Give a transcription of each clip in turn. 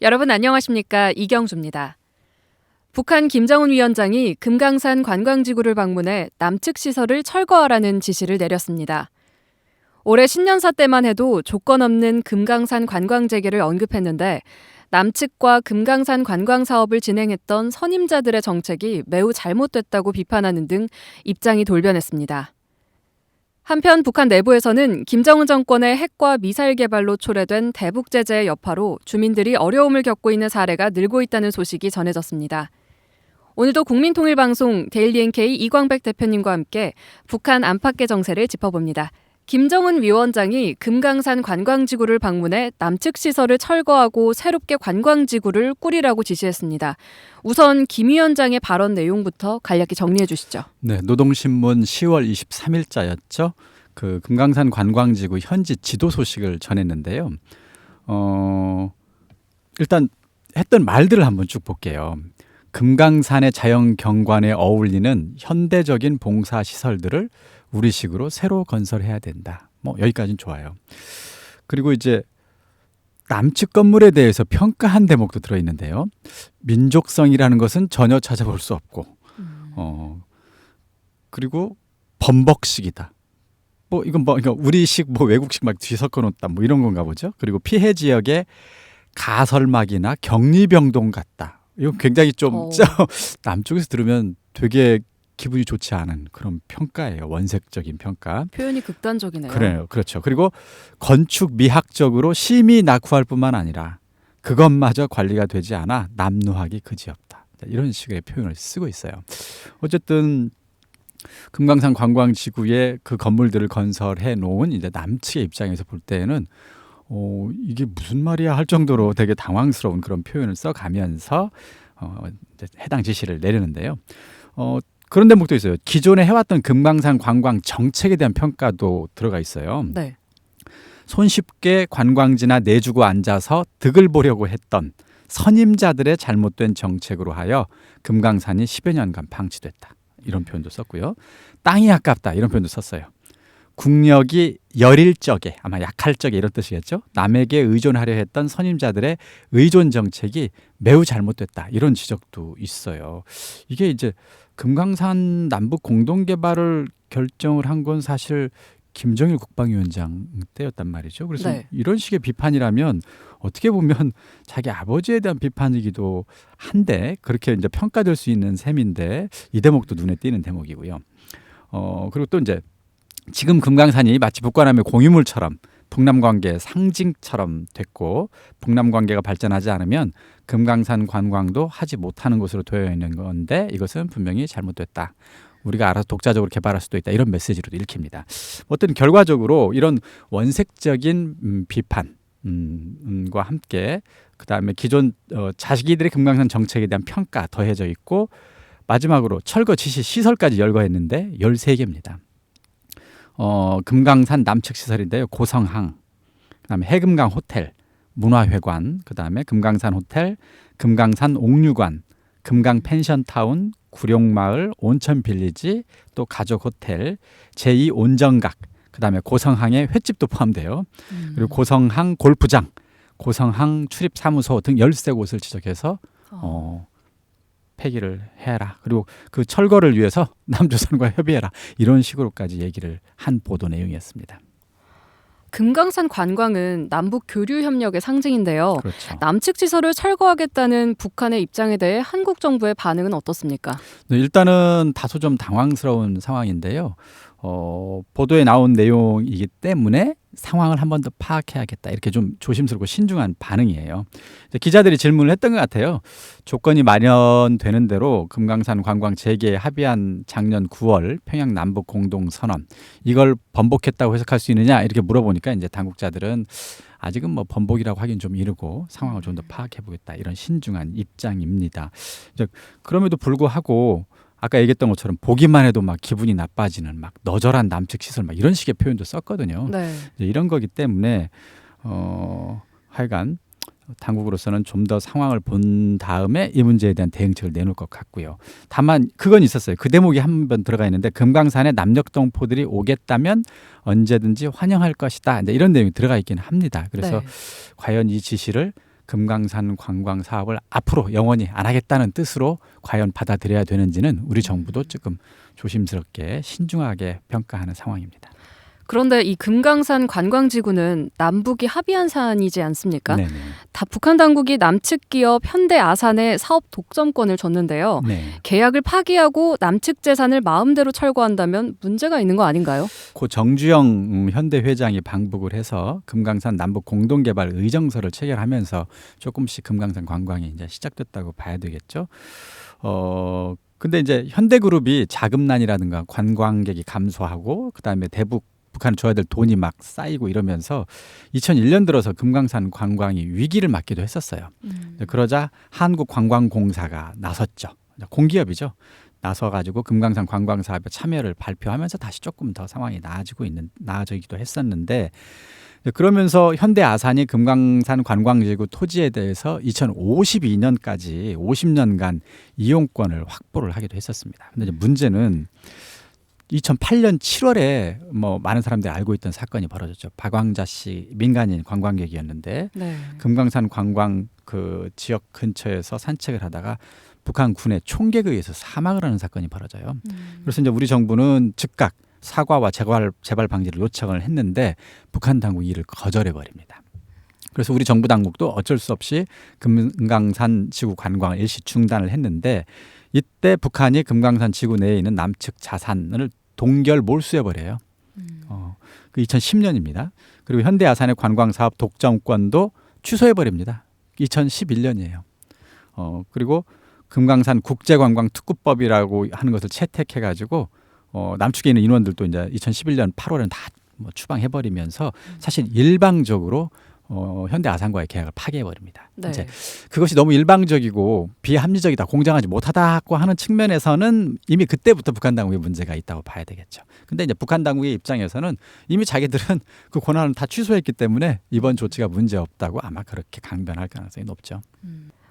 여러분 안녕하십니까? 이경주입니다. 북한 김정은 위원장이 금강산 관광지구를 방문해 남측 시설을 철거하라는 지시를 내렸습니다. 올해 신년사 때만 해도 조건 없는 금강산 관광 재개를 언급했는데 남측과 금강산 관광 사업을 진행했던 선임자들의 정책이 매우 잘못됐다고 비판하는 등 입장이 돌변했습니다. 한편 북한 내부에서는 김정은 정권의 핵과 미사일 개발로 초래된 대북 제재의 여파로 주민들이 어려움을 겪고 있는 사례가 늘고 있다는 소식이 전해졌습니다. 오늘도 국민통일방송 데일리 NK 이광백 대표님과 함께 북한 안팎의 정세를 짚어봅니다. 김정은 위원장이 금강산 관광지구를 방문해 남측 시설을 철거하고 새롭게 관광지구를 꾸리라고 지시했습니다. 우선 김 위원장의 발언 내용부터 간략히 정리해 주시죠. 네, 노동신문 10월 23일자였죠. 그 금강산 관광지구 현지 지도 소식을 전했는데요. 일단 했던 말들을 한번 쭉 볼게요. 금강산의 자연 경관에 어울리는 현대적인 봉사 시설들을 우리식으로 새로 건설해야 된다. 뭐 여기까지는 좋아요. 그리고 이제 남측 건물에 대해서 평가한 대목도 들어있는데요. 민족성이라는 것은 전혀 찾아볼 수 없고, 그리고 범벅식이다. 뭐 이건 뭐 우리식 뭐 외국식 막 뒤섞어 놓았다 뭐 이런 건가 보죠. 그리고 피해 지역에 가설막이나 격리병동 같다. 이거 굉장히 좀 남쪽에서 들으면 되게 기분이 좋지 않은 그런 평가예요. 원색적인 평가. 표현이 극단적이네요. 그래요. 그렇죠. 그리고 건축 미학적으로 심히 낙후할 뿐만 아니라 그것마저 관리가 되지 않아 남루하기 그지없다. 이런 식의 표현을 쓰고 있어요. 어쨌든 금강산 관광지구에 그 건물들을 건설해 놓은 이제 남측의 입장에서 볼 때에는 이게 무슨 말이야 할 정도로 되게 당황스러운 그런 표현을 써가면서 이제 해당 지시를 내리는데요. 그런 대목도 있어요. 기존에 해왔던 금강산 관광 정책에 대한 평가도 들어가 있어요. 네. 손쉽게 관광지나 내주고 앉아서 득을 보려고 했던 선임자들의 잘못된 정책으로 하여 금강산이 10여 년간 방치됐다. 이런 표현도 썼고요. 땅이 아깝다. 이런 표현도 썼어요. 국력이 여릴 적에, 아마 약할 적에 이런 뜻이겠죠. 남에게 의존하려 했던 선임자들의 의존 정책이 매우 잘못됐다. 이런 지적도 있어요. 이게 이제 금강산 남북 공동개발을 결정을 한 건 사실 김정일 국방위원장 때였단 말이죠. 그래서 네. 이런 식의 비판이라면 어떻게 보면 자기 아버지에 대한 비판이기도 한데 그렇게 이제 평가될 수 있는 셈인데 이 대목도 눈에 띄는 대목이고요. 그리고 또 이제 지금 금강산이 마치 북과남의 공유물처럼 북남관계 상징처럼 됐고 북남관계가 발전하지 않으면 금강산 관광도 하지 못하는 곳으로 되어 있는 건데 이것은 분명히 잘못됐다. 우리가 알아서 독자적으로 개발할 수도 있다. 이런 메시지로도 읽힙니다. 어떤 결과적으로 이런 원색적인 비판과 함께 그다음에 기존 자기들의 금강산 정책에 대한 평가 더해져 있고 마지막으로 철거 지시 시설까지 열거했는데 13개입니다. 금강산 남측 시설인데요. 고성항, 그다음에 해금강 호텔, 문화회관, 그다음에 금강산 호텔, 금강산 옥류관, 금강 펜션타운, 구룡마을, 온천빌리지, 또 가족 호텔, 제2 온정각, 그다음에 고성항의 횟집도 포함돼요. 그리고 고성항 골프장, 고성항 출입사무소 등 13곳을 지적해서 폐기를 해라. 그리고 그 철거를 위해서 남조선과 협의해라. 이런 식으로까지 얘기를 한 보도 내용이었습니다. 금강산 관광은 남북 교류 협력의 상징인데요. 그렇죠. 남측 시설을 철거하겠다는 북한의 입장에 대해 한국 정부의 반응은 어떻습니까? 네, 일단은 다소 좀 당황스러운 상황인데요. 보도에 나온 내용이기 때문에 상황을 한 번 더 파악해야겠다. 이렇게 좀 조심스럽고 신중한 반응이에요. 기자들이 질문을 했던 것 같아요. 조건이 마련되는 대로 금강산 관광 재개에 합의한 작년 9월 평양 남북 공동선언 이걸 번복했다고 해석할 수 있느냐 이렇게 물어보니까 이제 당국자들은 아직은 뭐 번복이라고 하긴 좀 이르고 상황을 좀 더 파악해보겠다 이런 신중한 입장입니다. 그럼에도 불구하고 아까 얘기했던 것처럼 보기만 해도 막 기분이 나빠지는 막 너절한 남측 시설 막 이런 식의 표현도 썼거든요. 네. 이런 거기 때문에 하여간 당국으로서는 좀 더 상황을 본 다음에 이 문제에 대한 대응책을 내놓을 것 같고요. 다만 그건 있었어요. 그 대목이 한 번 들어가 있는데 금강산에 남녘동포들이 오겠다면 언제든지 환영할 것이다. 이제 이런 내용이 들어가 있긴 합니다. 그래서 네. 과연 이 지시를 금강산 관광 사업을 앞으로 영원히 안 하겠다는 뜻으로 과연 받아들여야 되는지는 우리 정부도 조금 조심스럽게 신중하게 평가하는 상황입니다. 그런데 이 금강산 관광지구는 남북이 합의한 사안이지 않습니까? 네네. 다 북한 당국이 남측 기업 현대아산에 사업 독점권을 줬는데요. 네. 계약을 파기하고 남측 재산을 마음대로 철거한다면 문제가 있는 거 아닌가요? 고 정주영 현대 회장이 방북을 해서 금강산 남북 공동개발 의정서를 체결하면서 조금씩 금강산 관광이 이제 시작됐다고 봐야 되겠죠. 근데 이제 현대그룹이 자금난이라든가 관광객이 감소하고 그다음에 북한은 줘야 될 돈이 막 쌓이고 이러면서 2001년 들어서 금강산 관광이 위기를 맞기도 했었어요. 그러자 한국관광공사가 나섰죠. 공기업이죠. 나서가지고 금강산 관광 사업에 참여를 발표하면서 다시 조금 더 상황이 나아지기도 했었는데, 그러면서 현대아산이 금강산 관광지구 토지에 대해서 2052년까지 50년간 이용권을 확보를 하기도 했었습니다. 근데 이제 문제는 2008년 7월에 뭐 많은 사람들이 알고 있던 사건이 벌어졌죠. 박광자 씨 민간인 관광객이었는데 네. 금강산 관광 그 지역 근처에서 산책을 하다가 북한 군의 총격에 의해서 사망을 하는 사건이 벌어져요. 그래서 이제 우리 정부는 즉각 사과와 재발 방지를 요청을 했는데 북한 당국이 이를 거절해 버립니다. 그래서 우리 정부 당국도 어쩔 수 없이 금강산 지구 관광을 일시 중단을 했는데, 이때 북한이 금강산 지구 내에 있는 남측 자산을 동결 몰수해 버려요. 그 2010년입니다. 그리고 현대아산의 관광 사업 독점권도 취소해 버립니다. 2011년이에요. 그리고 금강산 국제관광특구법이라고 하는 것을 채택해 가지고 남측에 있는 인원들도 이제 2011년 8월에는 다 추방해 버리면서 사실 일방적으로 현대아산과의 계약을 파기해 버립니다. 네. 이제 그것이 너무 일방적이고 비합리적이다, 공정하지 못하다고 하는 측면에서는 이미 그때부터 북한 당국에 문제가 있다고 봐야 되겠죠. 근데 이제 북한 당국의 입장에서는 이미 자기들은 그 권한을 다 취소했기 때문에 이번 조치가 문제 없다고 아마 그렇게 강변할 가능성이 높죠.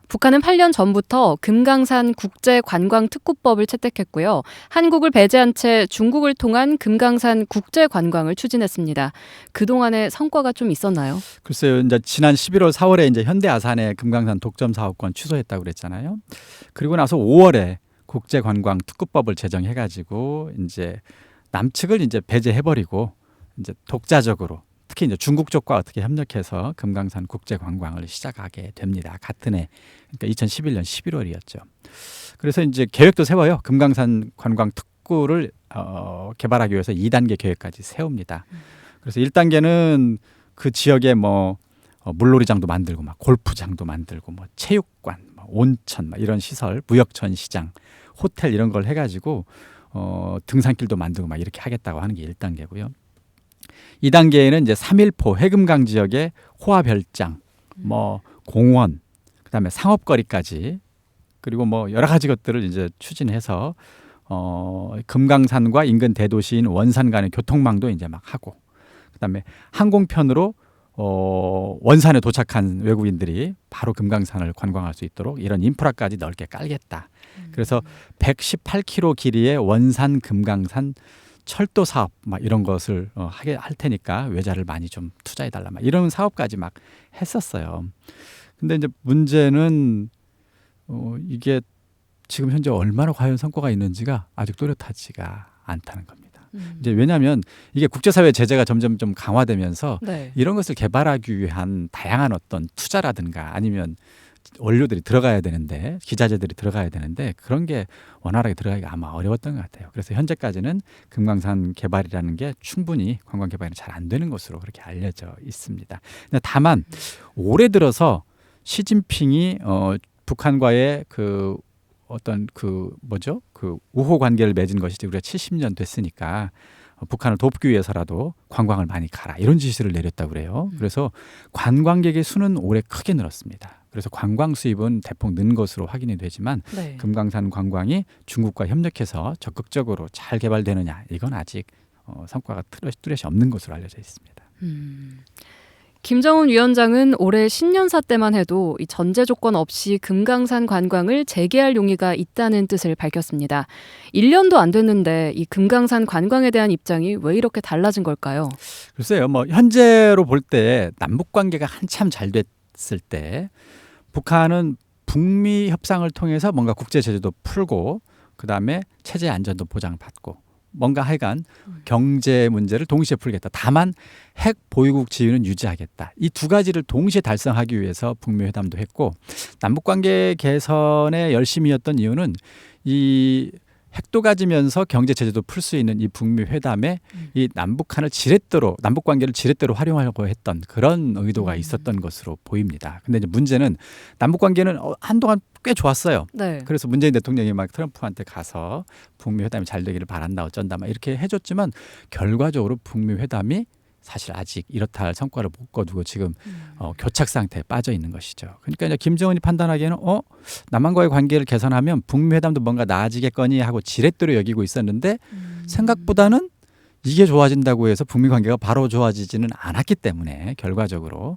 북한은 8년 전부터 금강산 국제관광특구법을 채택했고요. 한국을 배제한 채 중국을 통한 금강산 국제관광을 추진했습니다. 그동안의 성과가 좀 있었나요? 글쎄요, 이제 지난 11월, 4월에 이제 현대아산의 금강산 독점 사업권 취소했다고 그랬잖아요. 그리고 나서 5월에 국제관광특구법을 제정해가지고 이제 남측을 이제 배제해버리고 이제 독자적으로, 특히 이제 중국 쪽과 어떻게 협력해서 금강산 국제관광을 시작하게 됩니다. 같은 해, 그러니까 2011년 11월이었죠. 그래서 이제 계획도 세워요. 금강산 관광 특구를 개발하기 위해서 2단계 계획까지 세웁니다. 그래서 1단계는 그 지역에 뭐 물놀이장도 만들고 막 골프장도 만들고 뭐 체육관, 뭐 온천, 막 이런 시설, 무역전 시장, 호텔 이런 걸 해가지고 등산길도 만들고 막 이렇게 하겠다고 하는 게 1단계고요. 2단계에는 이제 3.1포 해금강 지역의 호화별장, 뭐 공원, 그다음에 상업거리까지, 그리고 뭐 여러 가지 것들을 이제 추진해서 금강산과 인근 대도시인 원산 간의 교통망도 이제 막 하고, 그다음에 항공편으로 원산에 도착한 외국인들이 바로 금강산을 관광할 수 있도록 이런 인프라까지 넓게 깔겠다. 그래서 118km 길이의 원산 금강산 철도 사업 막 이런 것을 하게 할 테니까 외자를 많이 좀 투자해 달라, 막 이런 사업까지 막 했었어요. 근데 이제 문제는 이게 지금 현재 얼마나 과연 성과가 있는지가 아직 또렷하지가 않다는 겁니다. 이제 왜냐하면 이게 국제사회 제재가 점점 좀 강화되면서 네. 이런 것을 개발하기 위한 다양한 어떤 투자라든가 아니면 원료들이 들어가야 되는데, 기자재들이 들어가야 되는데 그런 게 원활하게 들어가기가 아마 어려웠던 것 같아요. 그래서 현재까지는 금강산 개발이라는 게 충분히 관광 개발이 잘 안 되는 것으로 그렇게 알려져 있습니다. 근데 다만 올해 들어서 시진핑이 북한과의 그 어떤 그 뭐죠? 그 우호 관계를 맺은 것이 우리가 70년 됐으니까 북한을 돕기 위해서라도 관광을 많이 가라, 이런 지시를 내렸다고 그래요. 그래서 관광객의 수는 올해 크게 늘었습니다. 그래서 관광 수입은 대폭 는 것으로 확인이 되지만 네. 금강산 관광이 중국과 협력해서 적극적으로 잘 개발되느냐, 이건 아직 성과가 뚜렷이 없는 것으로 알려져 있습니다. 김정은 위원장은 올해 신년사 때만 해도 이 전제 조건 없이 금강산 관광을 재개할 용의가 있다는 뜻을 밝혔습니다. 1년도 안 됐는데 이 금강산 관광에 대한 입장이 왜 이렇게 달라진 걸까요? 글쎄요, 뭐 현재로 볼 때 남북 관계가 한참 잘 봤을 때 북한은 북미 협상을 통해서 뭔가 국제 제재도 풀고 그다음에 체제 안전도 보장받고 뭔가 하여간 경제 문제를 동시에 풀겠다. 다만 핵 보유국 지위는 유지하겠다. 이 두 가지를 동시에 달성하기 위해서 북미 회담도 했고 남북관계 개선에 열심히였던 이유는 이 핵도 가지면서 경제 제재도 풀 수 있는 이 북미 회담에 이 남북한을 지렛대로 남북 관계를 지렛대로 활용하려고 했던 그런 의도가 있었던 것으로 보입니다. 근데 이제 문제는 남북 관계는 한동안 꽤 좋았어요. 네. 그래서 문재인 대통령이 막 트럼프한테 가서 북미 회담이 잘 되기를 바란다 어쩐다 막 이렇게 해줬지만 결과적으로 북미 회담이 사실 아직 이렇다 할 성과를 못 거두고 지금 교착 상태에 빠져 있는 것이죠. 그러니까 이제 김정은이 판단하기에는 남한과의 관계를 개선하면 북미 회담도 뭔가 나아지겠거니 하고 지렛대로 여기고 있었는데 생각보다는 이게 좋아진다고 해서 북미 관계가 바로 좋아지지는 않았기 때문에 결과적으로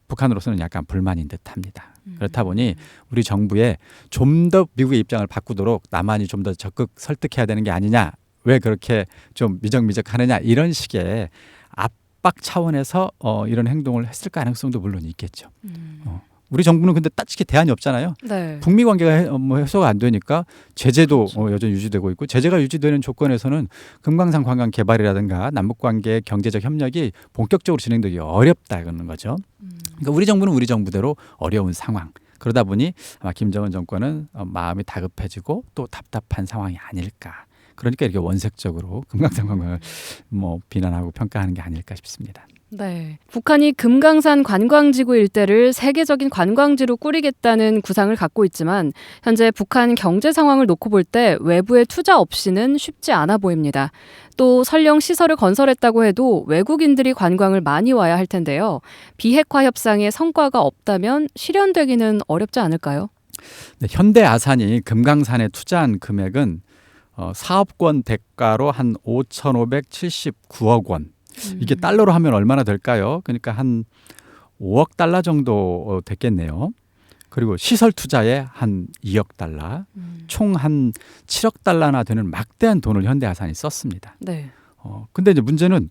북한으로서는 약간 불만인 듯합니다. 그렇다 보니 우리 정부에 좀 더 미국의 입장을 바꾸도록 남한이 좀 더 적극 설득해야 되는 게 아니냐. 왜 그렇게 좀 미적미적하느냐 이런 식의 압박 차원에서 이런 행동을 했을 가능성도 물론 있겠죠. 우리 정부는 근데 딱히 대안이 없잖아요. 네. 북미 관계가 해소가 안 되니까 제재도 그렇죠. 여전히 유지되고 있고 제재가 유지되는 조건에서는 금강산 관광 개발이라든가 남북 관계 경제적 협력이 본격적으로 진행되기 어렵다는 거죠. 그러니까 우리 정부는 우리 정부대로 어려운 상황. 그러다 보니 아마 김정은 정권은 마음이 다급해지고 또 답답한 상황이 아닐까. 그러니까 이렇게 원색적으로 금강산 관광을 비난하고 평가하는 게 아닐까 싶습니다. 네. 북한이 금강산 관광지구 일대를 세계적인 관광지로 꾸리겠다는 구상을 갖고 있지만 현재 북한 경제 상황을 놓고 볼 때 외부의 투자 없이는 쉽지 않아 보입니다. 또 설령 시설을 건설했다고 해도 외국인들이 관광을 많이 와야 할 텐데요. 비핵화 협상에 성과가 없다면 실현되기는 어렵지 않을까요? 네, 현대 아산이 금강산에 투자한 금액은 사업권 대가로 한 5,579억 원. 이게 달러로 하면 얼마나 될까요? 그러니까 한 5억 달러 정도 됐겠네요. 그리고 시설 투자에 한 2억 달러, 총 한 7억 달러나 되는 막대한 돈을 현대아산이 썼습니다. 네. 근데 이제 문제는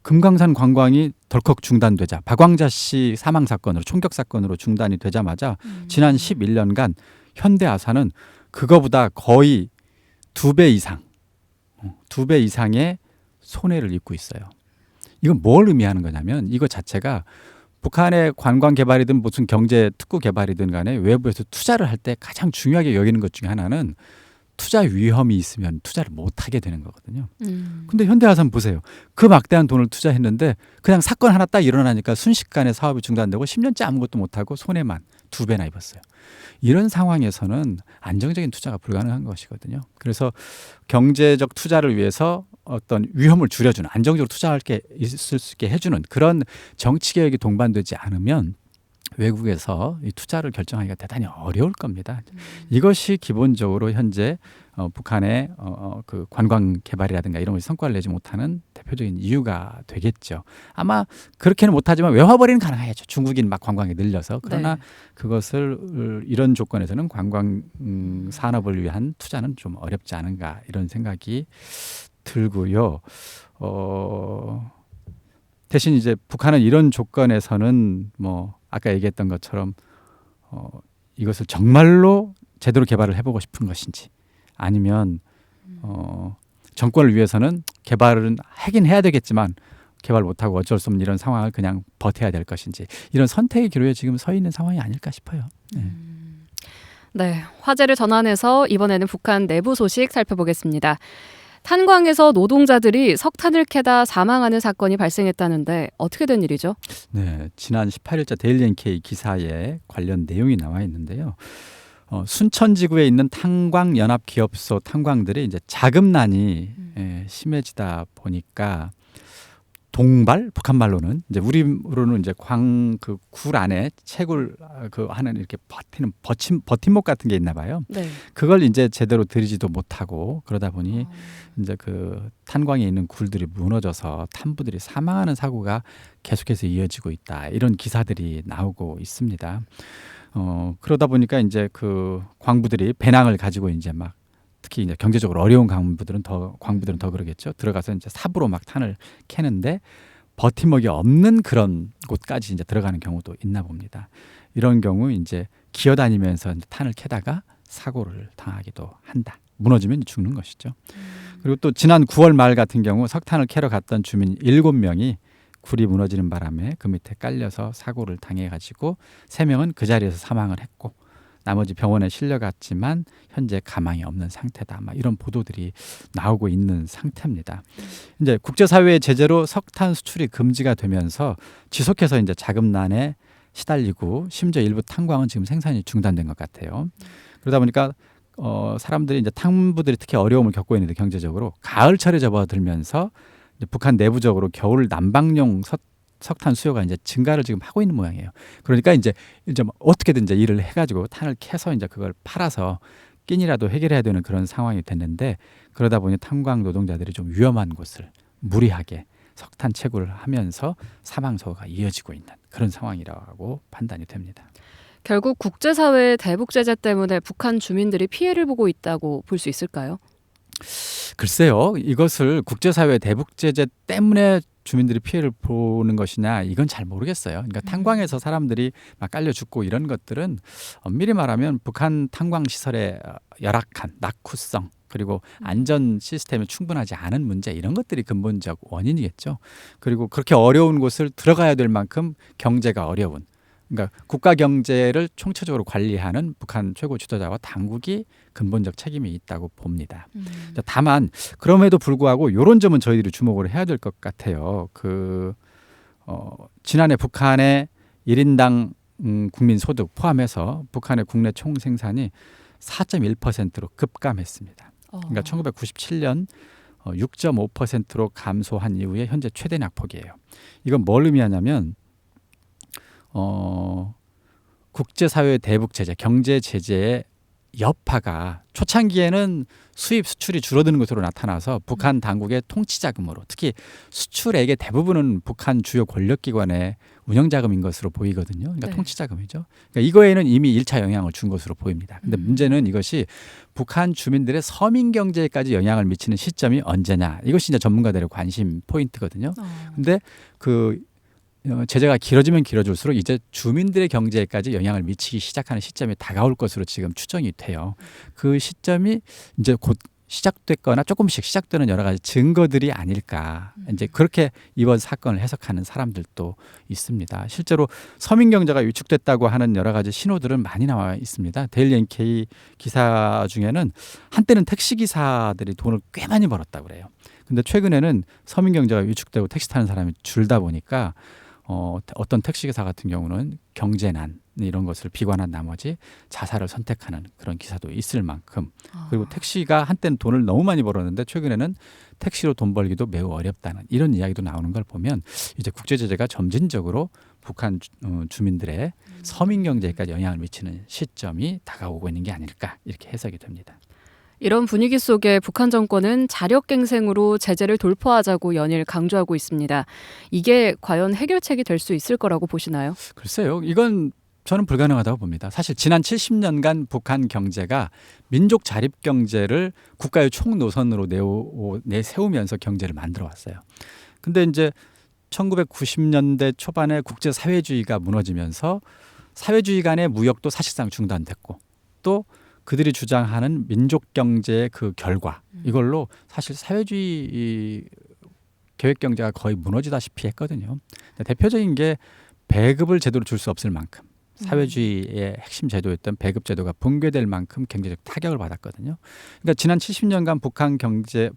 금강산 관광이 덜컥 중단되자 박광자 씨 사망 사건으로 총격 사건으로 중단이 되자마자 지난 11년간 현대아산은 그거보다 거의 2배 이상의 손해를 입고 있어요. 이건 뭘 의미하는 거냐면 이거 자체가 북한의 관광 개발이든 무슨 경제 특구 개발이든 간에 외부에서 투자를 할 때 가장 중요하게 여기는 것 중에 하나는 투자 위험이 있으면 투자를 못 하게 되는 거거든요. 근데 현대아산 보세요. 그 막대한 돈을 투자했는데 그냥 사건 하나 딱 일어나니까 순식간에 사업이 중단되고 10년째 아무것도 못하고 손해만 2배나 입었어요. 이런 상황에서는 안정적인 투자가 불가능한 것이거든요. 그래서 경제적 투자를 위해서 어떤 위험을 줄여주는 안정적으로 투자할 게 있을 수 있게 해주는 그런 정치 개혁이 동반되지 않으면 외국에서 이 투자를 결정하기가 대단히 어려울 겁니다. 이것이 기본적으로 현재 북한의 그 관광 개발이라든가 이런 것이 성과를 내지 못하는 대표적인 이유가 되겠죠. 아마 그렇게는 못하지만 외화벌이는 가능하겠죠. 중국인 막 관광에 늘려서. 그러나 네. 그것을 이런 조건에서는 관광 산업을 위한 투자는 좀 어렵지 않은가 이런 생각이 들고요. 대신 이제 북한은 이런 조건에서는 아까 얘기했던 것처럼 이것을 정말로 제대로 개발을 해보고 싶은 것인지 아니면 정권을 위해서는 개발은 하긴 해야 되겠지만 개발 못하고 어쩔 수 없는 이런 상황을 그냥 버텨야 될 것인지 이런 선택의 기로에 지금 서 있는 상황이 아닐까 싶어요. 네. 네, 화제를 전환해서 이번에는 북한 내부 소식 살펴보겠습니다. 탄광에서 노동자들이 석탄을 캐다 사망하는 사건이 발생했다는데 어떻게 된 일이죠? 네, 지난 18일자 데일리 NK 기사에 관련 내용이 나와 있는데요. 순천지구에 있는 탄광연합기업소 탄광들이 이제 자금난이 심해지다 보니까 동발 북한 말로는 이제 우리로는 이제 그 굴 안에 채굴 그 하는 이렇게 버팀목 같은 게 있나 봐요. 네. 그걸 이제 제대로 들이지도 못하고 그러다 보니 이제 그 탄광에 있는 굴들이 무너져서 탄부들이 사망하는 사고가 계속해서 이어지고 있다. 이런 기사들이 나오고 있습니다. 그러다 보니까 이제 그 광부들이 배낭을 가지고 이제 막 특히 이제 경제적으로 어려운 광부들은 더 그러겠죠. 들어가서 이제 삽으로 막 탄을 캐는데 버팀목이 없는 그런 곳까지 이제 들어가는 경우도 있나 봅니다. 이런 경우 이제 기어다니면서 이제 탄을 캐다가 사고를 당하기도 한다. 무너지면 죽는 것이죠. 그리고 또 지난 9월 말 같은 경우 석탄을 캐러 갔던 주민 7명이 굴이 무너지는 바람에 그 밑에 깔려서 사고를 당해가지고 3명은 그 자리에서 사망을 했고 나머지 병원에 실려갔지만 현재 가망이 없는 상태다. 막 이런 보도들이 나오고 있는 상태입니다. 이제 국제사회의 제재로 석탄 수출이 금지가 되면서 지속해서 이제 자금난에 시달리고 심지어 일부 탄광은 지금 생산이 중단된 것 같아요. 그러다 보니까 사람들이 이제 탐부들이 특히 어려움을 겪고 있는데 경제적으로 가을철에 접어들면서 이제 북한 내부적으로 겨울 난방용 석탄 수요가 이제 증가를 지금 하고 있는 모양이에요. 그러니까 이제 어떻게든 이제 일을 해가지고 탄을 캐서 이제 그걸 팔아서 끼니라도 해결해야 되는 그런 상황이 됐는데 그러다 보니 탄광 노동자들이 좀 위험한 곳을 무리하게 석탄 채굴을 하면서 사망 사고가 이어지고 있는 그런 상황이라고 판단이 됩니다. 결국 국제사회의 대북 제재 때문에 북한 주민들이 피해를 보고 있다고 볼 수 있을까요? 글쎄요, 이것을 국제사회 대북 제재 때문에 주민들이 피해를 보는 것이냐 이건 잘 모르겠어요. 그러니까 탄광에서 사람들이 막 깔려 죽고 이런 것들은 엄밀히 말하면 북한 탄광 시설의 열악한 낙후성 그리고 안전 시스템이 충분하지 않은 문제 이런 것들이 근본적 원인이겠죠. 그리고 그렇게 어려운 곳을 들어가야 될 만큼 경제가 어려운 그러니까 국가 경제를 총체적으로 관리하는 북한 최고 지도자와 당국이 근본적 책임이 있다고 봅니다. 다만 그럼에도 불구하고 이런 점은 저희들이 주목을 해야 될 것 같아요. 지난해 북한의 1인당 국민 소득 포함해서 북한의 국내 총 생산이 4.1%로 급감했습니다. 그러니까 1997년 6.5%로 감소한 이후에 현재 최대 낙폭이에요. 이건 뭘 의미하냐면 국제사회 대북 제재, 경제 제재의 여파가 초창기에는 수입 수출이 줄어드는 것으로 나타나서 북한 당국의 통치 자금으로 특히 수출액의 대부분은 북한 주요 권력기관의 운영 자금인 것으로 보이거든요. 그러니까 네. 통치 자금이죠. 그러니까 이거에는 이미 1차 영향을 준 것으로 보입니다. 근데 문제는 이것이 북한 주민들의 서민 경제에까지 영향을 미치는 시점이 언제냐. 이것이 이제 전문가들의 관심 포인트거든요. 근데 제재가 길어지면 길어질수록 이제 주민들의 경제에까지 영향을 미치기 시작하는 시점이 다가올 것으로 지금 추정이 돼요. 그 시점이 이제 곧 시작됐거나 조금씩 시작되는 여러 가지 증거들이 아닐까. 이제 그렇게 이번 사건을 해석하는 사람들도 있습니다. 실제로 서민 경제가 위축됐다고 하는 여러 가지 신호들은 많이 나와 있습니다. 데일리 NK 기사 중에는 한때는 택시 기사들이 돈을 꽤 많이 벌었다고 그래요. 근데 최근에는 서민 경제가 위축되고 택시 타는 사람이 줄다 보니까 어떤 택시기사 같은 경우는 경제난 이런 것을 비관한 나머지 자살을 선택하는 그런 기사도 있을 만큼 그리고 택시가 한때는 돈을 너무 많이 벌었는데 최근에는 택시로 돈 벌기도 매우 어렵다는 이런 이야기도 나오는 걸 보면 이제 국제제재가 점진적으로 북한 주민들의 서민 경제에까지 영향을 미치는 시점이 다가오고 있는 게 아닐까 이렇게 해석이 됩니다. 이런 분위기 속에 북한 정권은 자력갱생으로 제재를 돌파하자고 연일 강조하고 있습니다. 이게 과연 해결책이 될 수 있을 거라고 보시나요? 글쎄요. 이건 저는 불가능하다고 봅니다. 사실 지난 70년간 북한 경제가 민족 자립 경제를 국가의 총노선으로 내세우면서 경제를 만들어 왔어요. 근데 이제 1990년대 초반에 국제 사회주의가 무너지면서 사회주의 간의 무역도 사실상 중단됐고 또 그들이 주장하는 민족 경제의 그 결과 이걸로 사실 사회주의 계획 경제가 거의 무너지다시피 했거든요. 대표적인 게 배급을 제대로 줄 수 없을 만큼 사회주의의 핵심 제도였던 배급 제도가 붕괴될 만큼 경제적 타격을 받았거든요. 그러니까 지난 70년간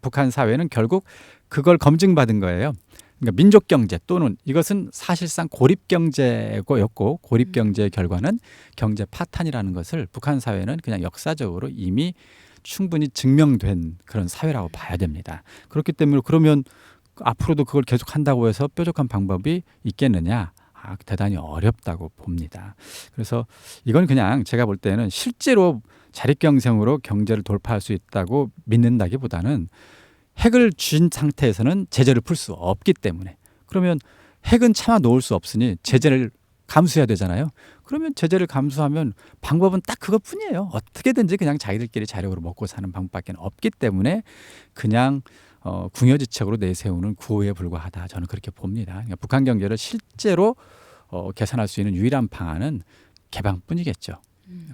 북한 사회는 결국 그걸 검증받은 거예요. 그러니까 민족 경제 또는 이것은 사실상 고립 경제였고 고립 경제의 결과는 경제 파탄이라는 것을 북한 사회는 그냥 역사적으로 이미 충분히 증명된 그런 사회라고 봐야 됩니다. 그렇기 때문에 그러면 앞으로도 그걸 계속한다고 해서 뾰족한 방법이 있겠느냐? 대단히 어렵다고 봅니다. 그래서 이건 그냥 제가 볼 때는 실제로 자립경쟁으로 경제를 돌파할 수 있다고 믿는다기보다는 핵을 쥔 상태에서는 제재를 풀 수 없기 때문에 그러면 핵은 참아 놓을 수 없으니 제재를 감수해야 되잖아요. 그러면 제재를 감수하면 방법은 딱 그것뿐이에요. 어떻게든지 그냥 자기들끼리 자력으로 먹고 사는 방법밖에 없기 때문에 그냥 궁여지책으로 내세우는 구호에 불과하다. 저는 그렇게 봅니다. 그러니까 북한 경제를 실제로 개선할 수 있는 유일한 방안은 개방뿐이겠죠.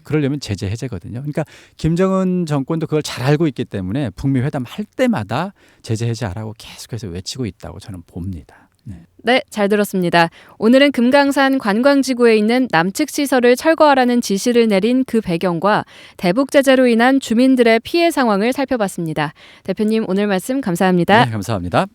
그러려면 제재 해제거든요. 그러니까 김정은 정권도 그걸 잘 알고 있기 때문에 북미 회담 할 때마다 제재 해제하라고 계속해서 외치고 있다고 저는 봅니다. 네. 네, 잘 들었습니다. 오늘은 금강산 관광지구에 있는 남측 시설을 철거하라는 지시를 내린 그 배경과 대북 제재로 인한 주민들의 피해 상황을 살펴봤습니다. 대표님, 오늘 말씀 감사합니다. 네, 감사합니다.